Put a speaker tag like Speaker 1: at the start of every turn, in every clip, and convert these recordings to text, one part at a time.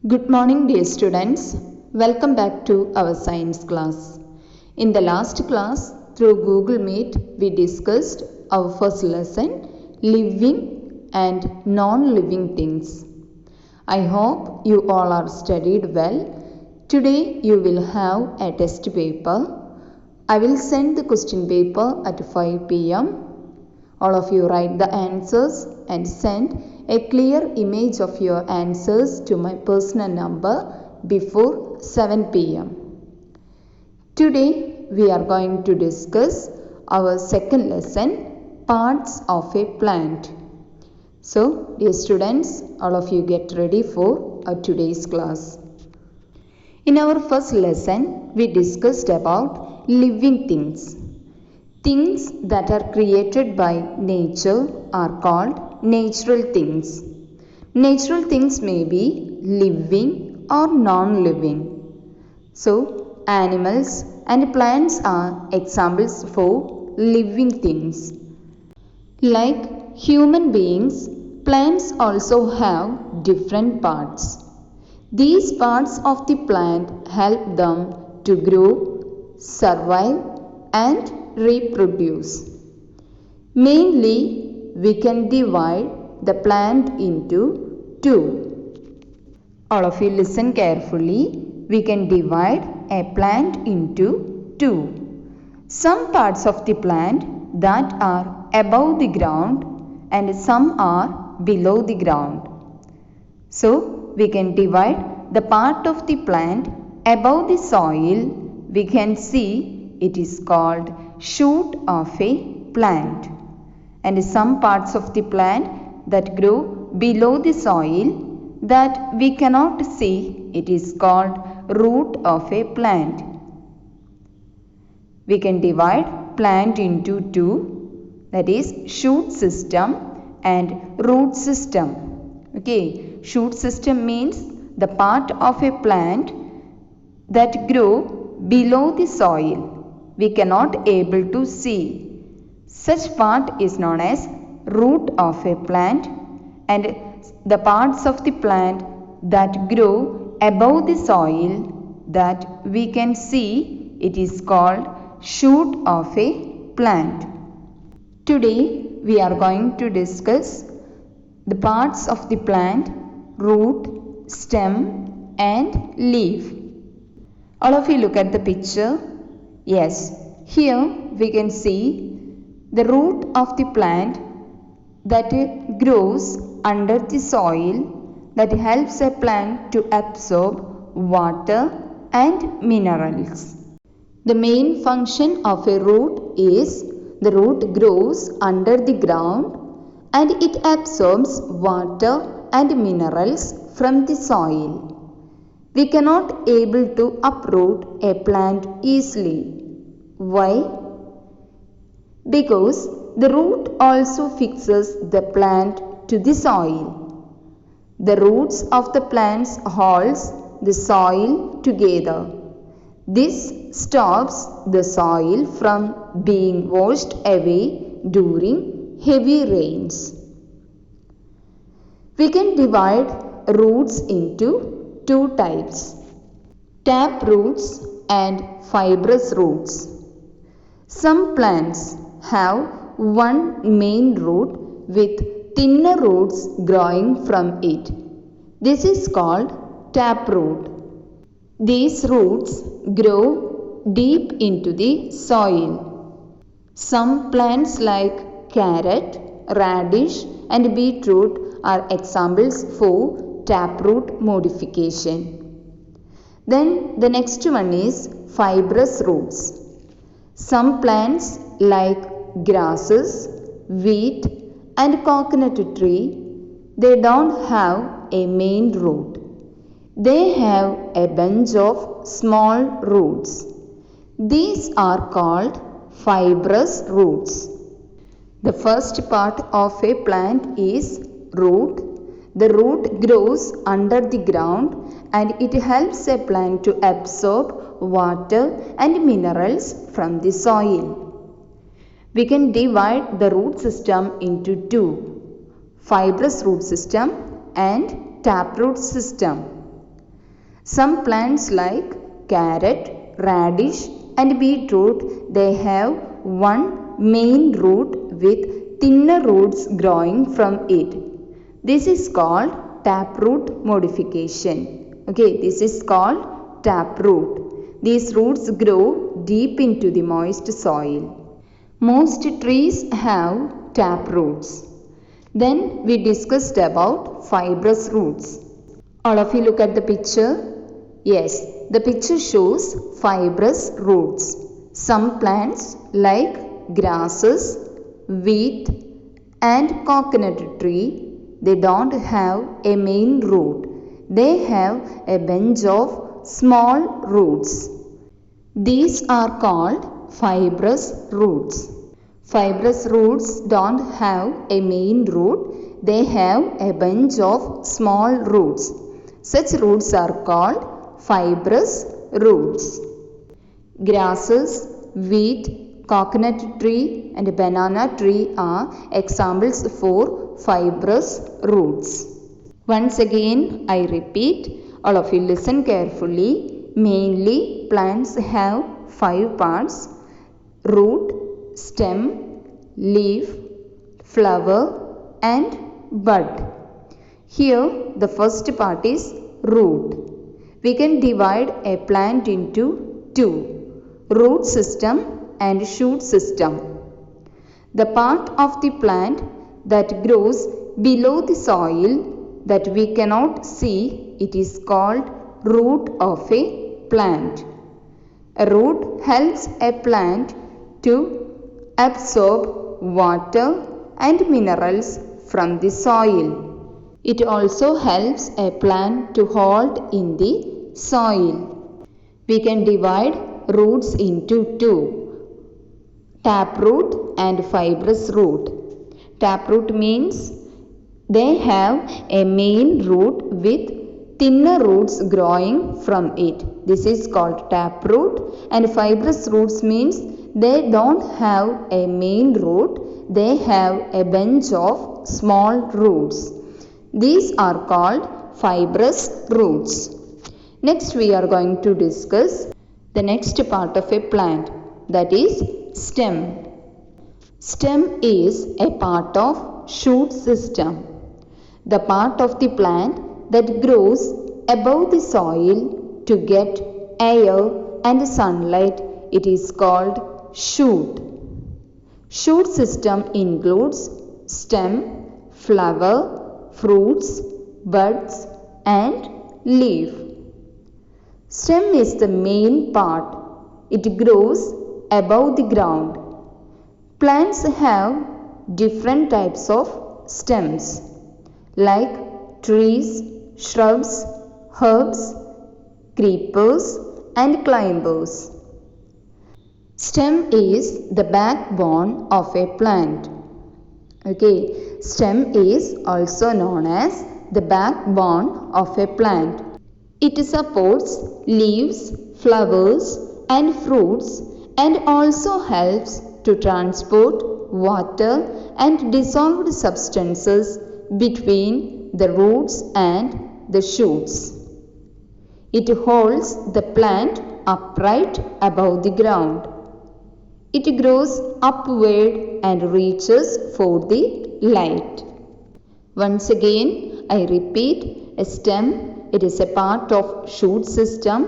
Speaker 1: Good morning, dear students. Welcome back to our science class. In the last class, through Google Meet, we discussed our first lesson, living and non-living things. I hope you all are studied well. Today you will have a test paper. I will send the question paper at 5 p.m. All of you write the answers and send a clear image of your answers to my personal number before 7 p.m. Today we are going to discuss our second lesson, parts of a plant. So dear students, all of you get ready for our today's class. In our first lesson, we discussed about living things. Things that are created by nature are called natural things. Natural things may be living or non-living. So, animals and plants are examples for living things. Like human beings, plants also have different parts. These parts of the plant help them to grow, survive, and reproduce. Mainly, we can divide the plant into two. All of you listen carefully. We can divide a plant into two. Some parts of the plant that are above the ground and some are below the ground. So, we can divide the part of the plant above the soil. We can see it is called shoot of a plant. And some parts of the plant that grow below the soil that we cannot see, it is called root of a plant. We can divide plant into two, that is shoot system and root system. Okay, shoot system means the part of a plant that grow below the soil. We cannot able to see. Such part is known as root of a plant, and the parts of the plant that grow above the soil that we can see, it is called shoot of a plant. Today we are going to discuss the parts of the plant, root, stem and leaf. All of you look at the picture. Yes, here we can see the root of the plant that grows under the soil that helps a plant to absorb water and minerals. The main function of a root is the root grows under the ground and it absorbs water and minerals from the soil. We cannot able to uproot a plant easily. Why? Because the root also fixes the plant to the soil. The roots of the plants holds the soil together. This stops the soil from being washed away during heavy rains. We can divide roots into two types, tap roots and fibrous roots. Some plants have one main root with thinner roots growing from it. This is called taproot. These roots grow deep into the soil. Some plants like carrot, radish and beetroot are examples for taproot modification. Then the next one is fibrous roots. Some plants like grasses, wheat and coconut tree, they don't have a main root. They have a bunch of small roots. These are called fibrous roots. The first part of a plant is root. The root grows under the ground and it helps a plant to absorb water and minerals from the soil. We can divide the root system into two, fibrous root system and taproot system. Some plants like carrot, radish and beetroot, they have one main root with thinner roots growing from it. This is called taproot modification. Okay, this is called taproot. These roots grow deep into the moist soil. Most trees have taproots. Then we discussed about fibrous roots. All of you look at the picture. Yes, the picture shows fibrous roots. Some plants like grasses, wheat and coconut tree, they don't have a main root. They have a bunch of small roots. These are called fibrous roots. Fibrous roots don't have a main root. They have a bunch of small roots. Such roots are called fibrous roots. Grasses, wheat, coconut tree and banana tree are examples for fibrous roots. Once again, I repeat, all of you listen carefully. Mainly, plants have 5 parts: root, stem, leaf, flower and bud. Here, the first part is root. We can divide a plant into two: root system and shoot system. The part of the plant that grows below the soil that we cannot see, it is called root of a plant. A root helps a plant to absorb water and minerals from the soil. It also helps a plant to hold in the soil. We can divide roots into two: taproot and fibrous root. Taproot means they have a main root with thinner roots growing from it. This is called taproot. And fibrous roots means they don't have a main root. They have a bunch of small roots. These are called fibrous roots. Next we are going to discuss the next part of a plant, that is stem. Stem is a part of shoot system. The part of the plant that grows above the soil to get air and sunlight, it is called shoot. Shoot system includes stem, flower, fruits, buds and leaf. Stem is the main part. It grows above the ground. Plants have different types of stems like trees, shrubs, herbs, creepers and climbers. Stem is the backbone of a plant. Okay, stem is also known as the backbone of a plant. It supports leaves, flowers and fruits and also helps to transport water and dissolved substances between the roots and the shoots. It holds the plant upright above the ground. It grows upward and reaches for the light. Once again, I repeat, a stem, it is a part of shoot system.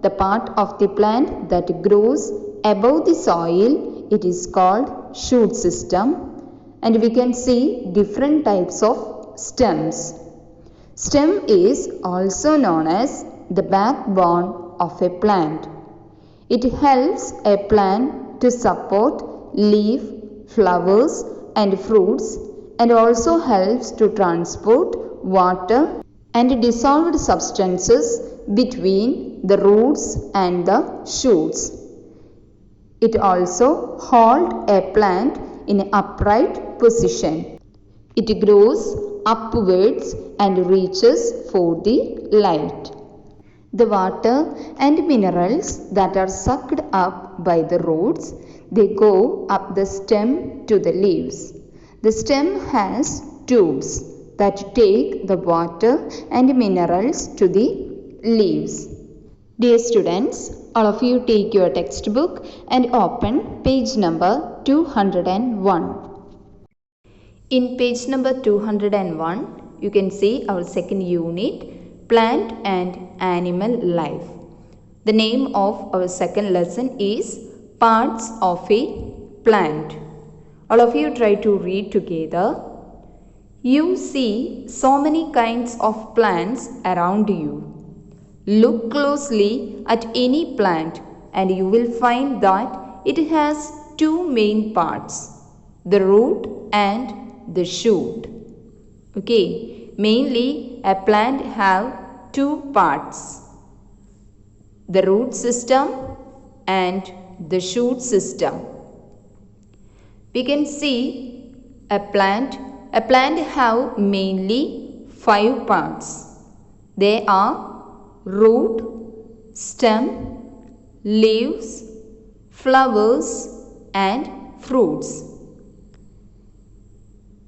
Speaker 1: The part of the plant that grows above the soil, it is called shoot system. And we can see different types of stems. Stem is also known as the backbone of a plant. It helps a plant to support leaf, flowers and fruits and also helps to transport water and dissolved substances between the roots and the shoots. It also holds a plant in an upright position. It grows upwards and reaches for the light. The water and minerals that are sucked up by the roots, they go up the stem to the leaves. The stem has tubes that take the water and minerals to the leaves. Dear students, all of you take your textbook and open page number 201. In page number 201, you can see our second unit, Plant and Animal Life. The name of our second lesson is Parts of a Plant. All of you try to read together. You see so many kinds of plants around you. Look closely at any plant and you will find that it has two main parts, the root and the shoot. Okay, mainly a plant have two parts, the root system and the shoot system. We can see a plant have mainly 5 parts. They are root, stem, leaves, flowers and fruits.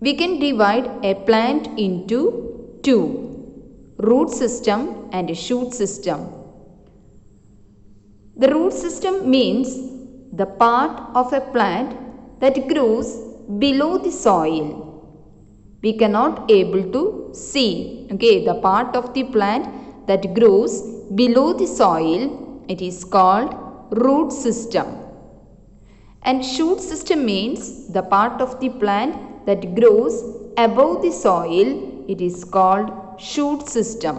Speaker 1: We can divide a plant into two, root system and a shoot system. The root system means the part of a plant that grows below the soil. We cannot able to see, okay, the part of the plant that grows below the soil, it is called root system. And shoot system means the part of the plant that grows above the soil, it is called shoot system.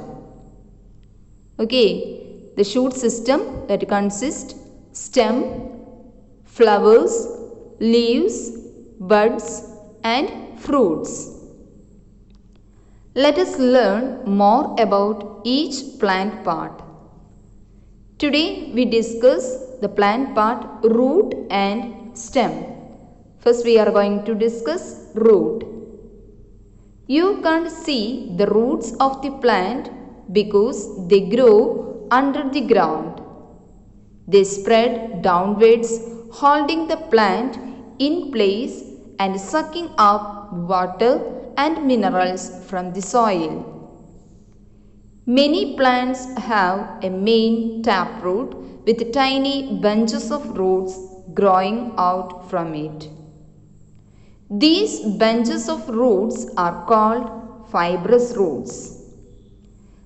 Speaker 1: Okay. The shoot system that consists stem, flowers, leaves, buds and fruits. Let us learn more about each plant part. Today we discuss the plant part root and stem. First we are going to discuss root. You can't see the roots of the plant because they grow under the ground. They spread downwards, holding the plant in place and sucking up water and minerals from the soil. Many plants have a main taproot with tiny bunches of roots growing out from it. These bunches of roots are called fibrous roots.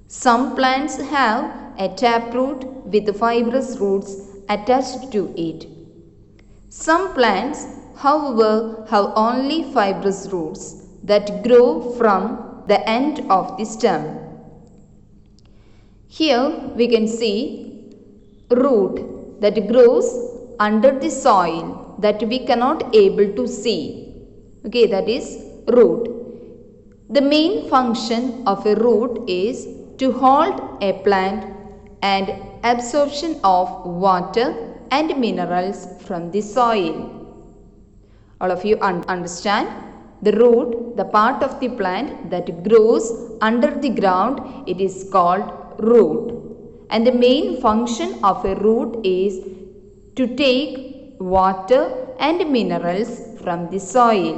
Speaker 1: Some plants have a taproot with fibrous roots attached to it. Some plants, however, have only fibrous roots that grow from the end of the stem. Here we can see root that grows under the soil that we cannot able to see. Okay, that is root. The main function of a root is to hold a plant and absorption of water and minerals from the soil. All of you understand? The root, the part of the plant that grows under the ground, it is called root. And the main function of a root is to take water and minerals from the soil.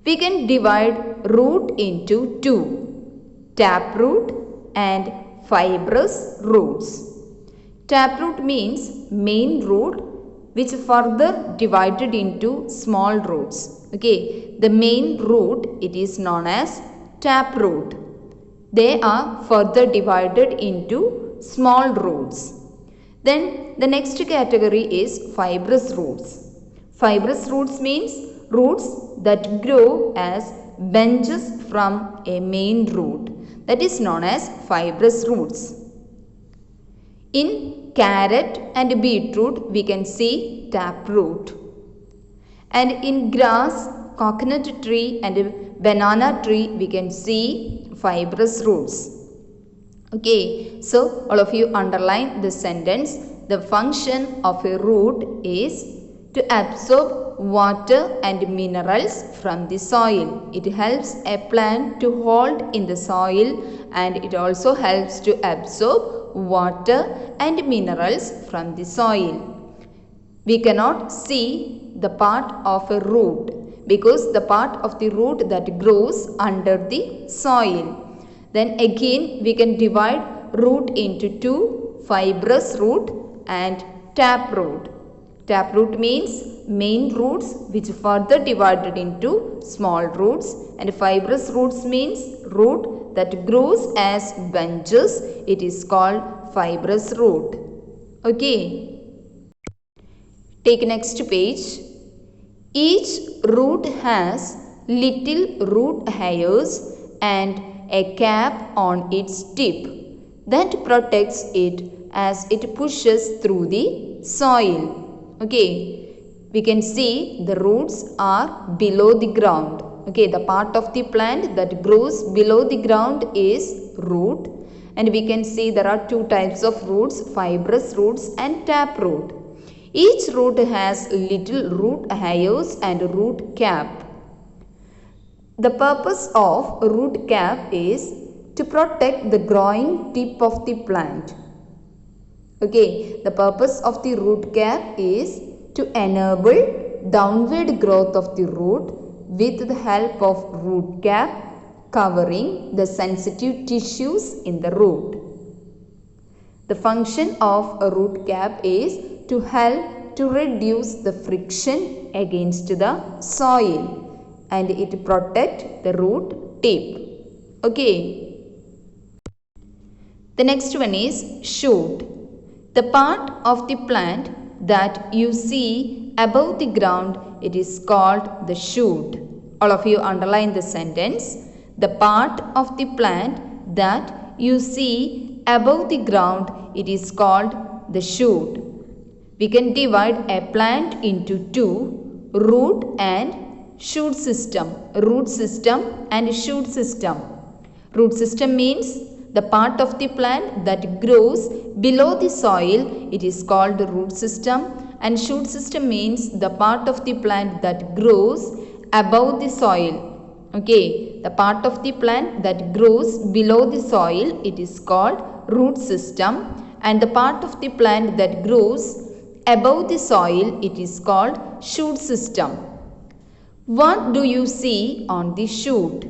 Speaker 1: We can divide root into two, taproot and fibrous roots. Taproot means main root which further divided into small roots. Okay, the main root, it is known as taproot. They are further divided into small roots. Then the next category is fibrous roots. Fibrous roots means roots that grow as branches from a main root. That is known as fibrous roots. In carrot and beetroot, we can see taproot. And in grass, coconut tree and banana tree, we can see fibrous roots. Okay, so all of you underline this sentence. The function of a root is to absorb water and minerals from the soil. It helps a plant to hold in the soil and it also helps to absorb water and minerals from the soil. We cannot see the part of a root because the part of the root that grows under the soil. Then again we can divide root into two, fibrous root and taproot. Taproot means main roots which further divided into small roots, and fibrous roots means root that grows as bunches. It is called fibrous root. Okay. Take next page. Each root has little root hairs and a cap on its tip that protects it as it pushes through the soil. Okay, we can see the roots are below the ground. Okay, the part of the plant that grows below the ground is root, and we can see there are two types of roots, fibrous roots and taproot. Each root has little root hairs and root cap. The purpose of root cap is to protect the growing tip of the plant. Okay, the purpose of the root cap is to enable downward growth of the root with the help of root cap covering the sensitive tissues in the root. The function of a root cap is to help to reduce the friction against the soil, and it protects the root tip. Okay. The next one is shoot. The part of the plant that you see above the ground, it is called the shoot. All of you underline the sentence. The part of the plant that you see above the ground, it is called the shoot. We can divide a plant into two, root and shoot system. Root system and shoot system. Root system means the part of the plant that grows below the soil, it is called the root system, and shoot system means the part of the plant that grows above the soil. Okay, the part of the plant that grows below the soil, it is called root system, and the part of the plant that grows above the soil, it is called shoot system. What do you see on the shoot?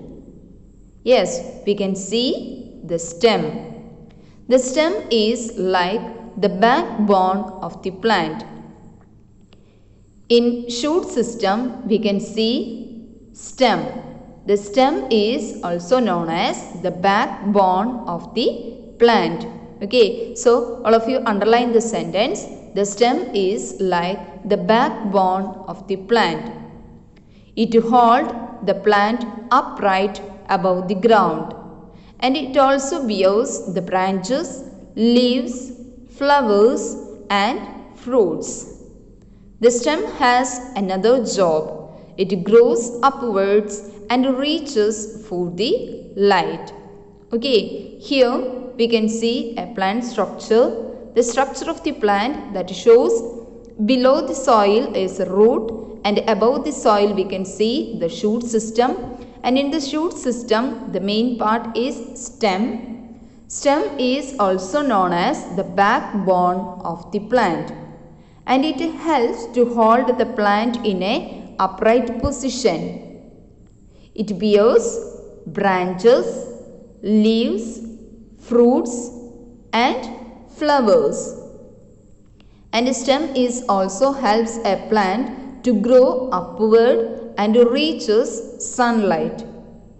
Speaker 1: Yes, we can see the stem. The stem is like the backbone of the plant. In shoot system, we can see stem. The stem is also known as the backbone of the plant. Okay, so all of you underline the sentence. The stem is like the backbone of the plant. It holds the plant upright above the ground, and it also bears the branches, leaves, flowers and fruits. The stem has another job. It grows upwards and reaches for the light. Okay, here we can see a plant structure. The structure of the plant that shows below the soil is a root, and above the soil we can see the shoot system, and in the shoot system the main part is stem. Stem is also known as the backbone of the plant, and it helps to hold the plant in a upright position. It bears branches, leaves, fruits and flowers. And stem is also helps a plant to grow upward and reaches sunlight.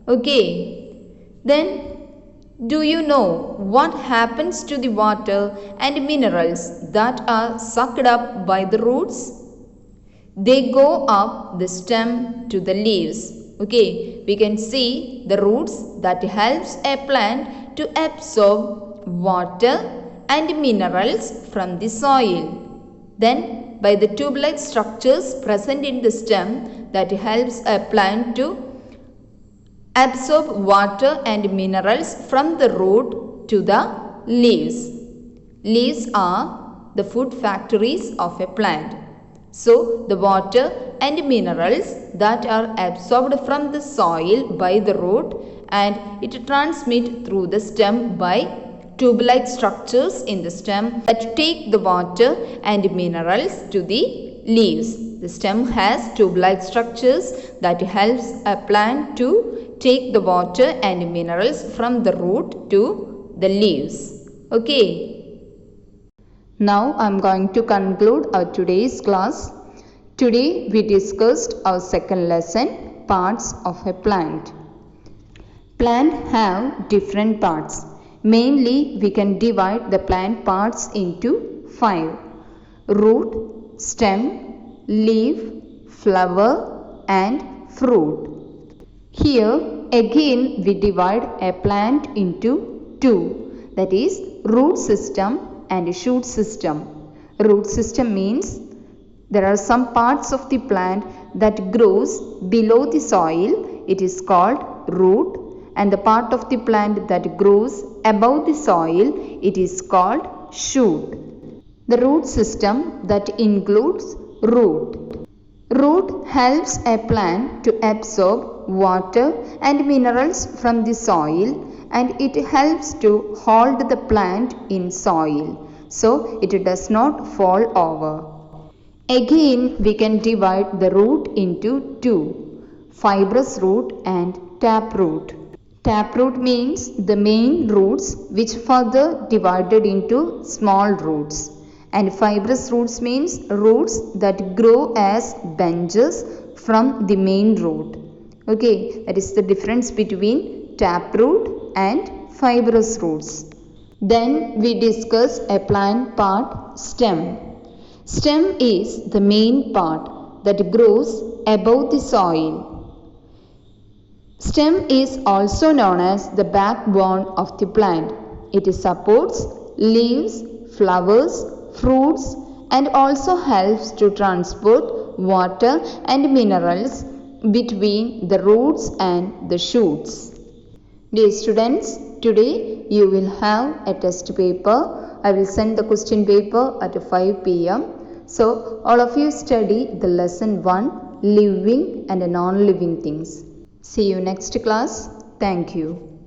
Speaker 1: Okay. Then do you know what happens to the water and minerals that are sucked up by the roots? They go up the stem to the leaves. Okay, we can see the roots that helps a plant to absorb water and minerals from the soil. Then by the tube-like structures present in the stem that helps a plant to absorb water and minerals from the root to the leaves. Leaves are the food factories of a plant. So the water and minerals that are absorbed from the soil by the root, and it transmit through the stem by tube-like structures in the stem that take the water and minerals to the leaves. The stem has tube-like structures that helps a plant to take the water and minerals from the root to the leaves. Okay. Now I am going to conclude our today's class. Today we discussed our second lesson, parts of a plant. Plant have different parts. Mainly we can divide the plant parts into 5. Root, stem, leaf, flower and fruit. Here again we divide a plant into 2, that is root system and shoot system. Root system means there are some parts of the plant that grows below the soil, it is called root, and the part of the plant that grows above the soil, it is called shoot. The root system that includes root. Root helps a plant to absorb water and minerals from the soil, and it helps to hold the plant in soil so it does not fall over. Again we can divide the root into 2, fibrous root and taproot. Taproot means the main roots which further divided into small roots, and fibrous roots means roots that grow as branches from the main root. Okay, that is the difference between taproot and fibrous roots. Then we discuss a plant part, stem. Stem is the main part that grows above the soil. Stem is also known as the backbone of the plant. It supports leaves, flowers, fruits and also helps to transport water and minerals between the roots and the shoots. Dear students, today you will have a test paper. I will send the question paper at 5 p.m. So all of you study the lesson 1, living and non-living things. See you next class. Thank you.